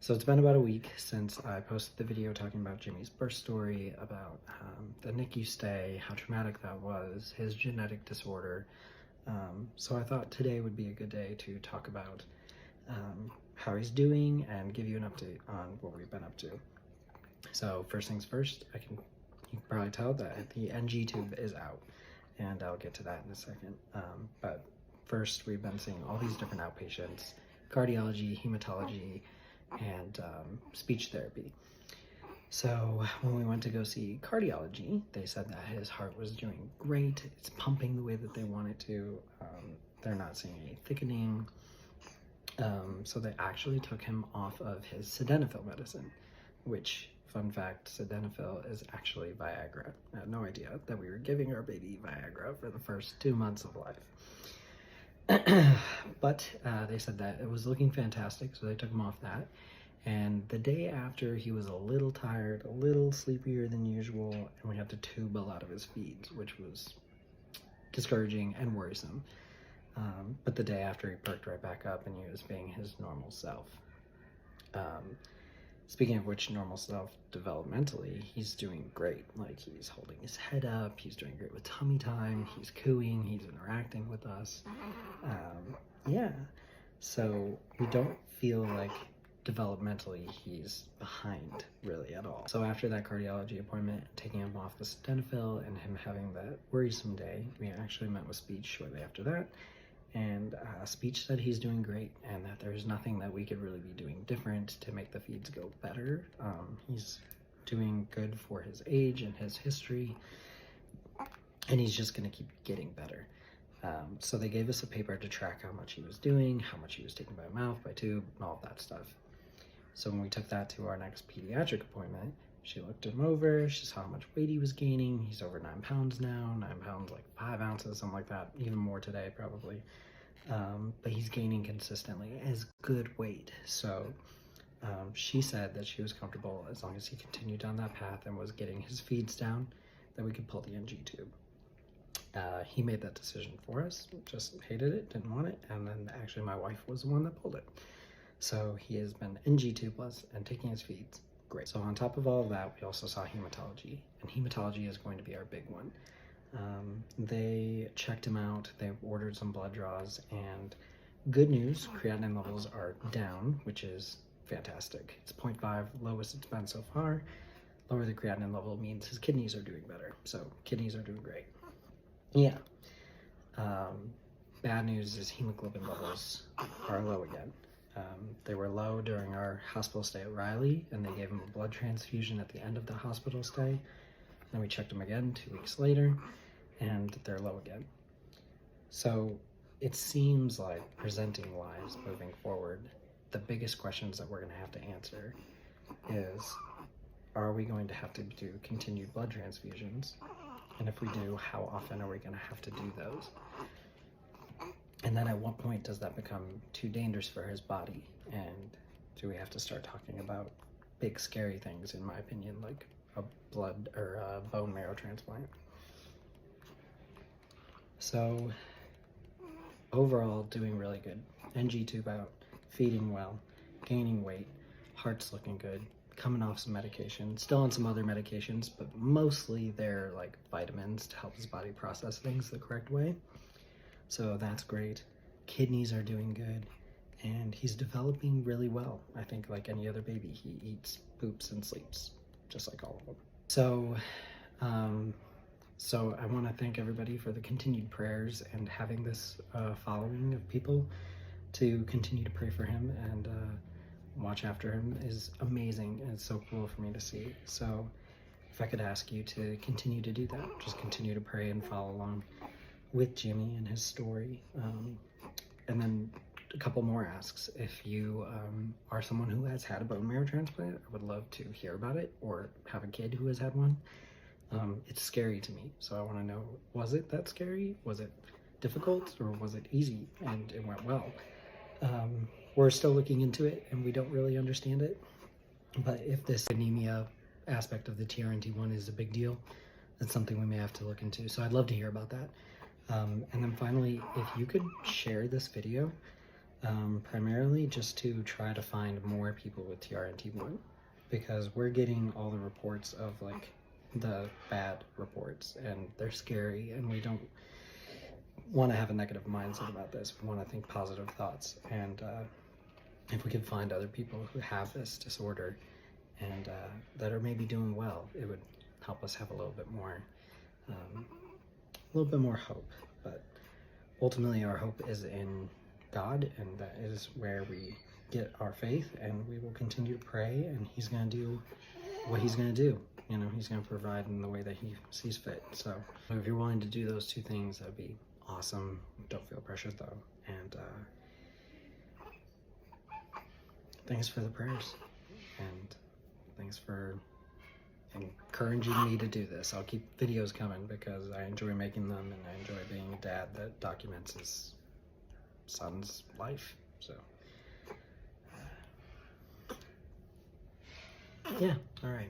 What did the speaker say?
So it's been about a week since I posted the video talking about Jimmy's birth story, about the NICU stay, how traumatic that was, his genetic disorder. So I thought today would be a good day to talk about how he's doing and give you an update on what we've been up to. So first things first, you can probably tell that the NG tube is out, and I'll get to that in a second. But first, we've been seeing all these different outpatients: cardiology, hematology, and speech therapy. So when we went to go see cardiology, they said that his heart was doing great. It's pumping the way that they want it to. They're not seeing any thickening. So they actually took him off of his sildenafil medicine, which, fun fact, sildenafil is actually Viagra. I had no idea that we were giving our baby Viagra for the first 2 months of life. But they said that it was looking fantastic, so they took him off that. And the day after, he was a little tired, a little sleepier than usual, and we had to tube a lot of his feeds, which was discouraging and worrisome. But the day after, he perked right back up and he was being his normal self. Speaking of which, normal self developmentally, he's doing great. Like, he's holding his head up, he's doing great with tummy time, he's cooing, he's interacting with us. Yeah, so we don't feel like developmentally he's behind really at all. So after that cardiology appointment, taking him off the sildenafil and him having that worrisome day, we actually met with speech shortly after that. And speech said he's doing great and that there's nothing that we could really be doing different to make the feeds go better. He's doing good for his age and his history, and he's just going to keep getting better. So they gave us a paper to track how much he was doing, how much he was taking by mouth, by tube, and all of that stuff. So when we took that to our next pediatric appointment, she looked him over, she saw how much weight he was gaining. He's over 9 pounds now, 9 pounds, like 5 ounces, something like that, even more today probably. But he's gaining consistently as good weight. So she said that she was comfortable as long as he continued down that path and was getting his feeds down, that we could pull the NG tube. He made that decision for us, just hated it, didn't want it, and then actually my wife was the one that pulled it. So he has been NG tubeless and taking his feeds. Great. So on top of all of that, we also saw hematology, and hematology is going to be our big one. They checked him out, they ordered some blood draws, and good news, creatinine levels are down, which is fantastic. It's 0.5, lowest it's been so far. Lower the creatinine level means his kidneys are doing better, so kidneys are doing great. Yeah. Bad news is hemoglobin levels are low again. They were low during our hospital stay at Riley, and they gave him a blood transfusion at the end of the hospital stay. Then we checked them again 2 weeks later, and they're low again. So it seems like, presenting wise, moving forward, the biggest questions that we're going to have to answer is, are we going to have to do continued blood transfusions? And if we do, how often are we going to have to do those? And then at what point does that become too dangerous for his body? And do we have to start talking about big, scary things, in my opinion, like a blood or a bone marrow transplant? So overall, doing really good. NG tube out, feeding well, gaining weight, heart's looking good, coming off some medication, still on some other medications, but mostly they're like vitamins to help his body process things the correct way. So that's great. Kidneys are doing good, and he's developing really well. I think like any other baby, he eats, poops, and sleeps, just like all of them. So, I want to thank everybody for the continued prayers and having this following of people to continue to pray for him and watch after him is amazing, and it's so cool for me to see. So if I could ask you to continue to do that, just continue to pray and follow along with Jimmy and his story. And then a couple more asks. If you are someone who has had a bone marrow transplant, I would love to hear about it, or have a kid who has had one. It's scary to me, so I want to know, was it that scary? Was it difficult, or was it easy and it went well? We're still looking into it, and we don't really understand it. But if this anemia aspect of the TRNT1 is a big deal, that's something we may have to look into. So I'd love to hear about that. And then finally, if you could share this video Primarily just to try to find more people with TRNT1, because we're getting all the reports of like the bad reports, and they're scary, and we don't want to have a negative mindset about this. We want to think positive thoughts, and if we could find other people who have this disorder and that are maybe doing well, it would help us have a little bit more hope. But ultimately our hope is in God, and that is where we get our faith, and we will continue to pray, and he's going to do what he's going to do. You know, he's going to provide in the way that he sees fit. So if you're willing to do those two things, that'd be awesome. Don't feel pressured though. And thanks for the prayers, and thanks for encouraging me to do this. I'll keep videos coming because I enjoy making them, and I enjoy being a dad that documents his son's life. So yeah, all right.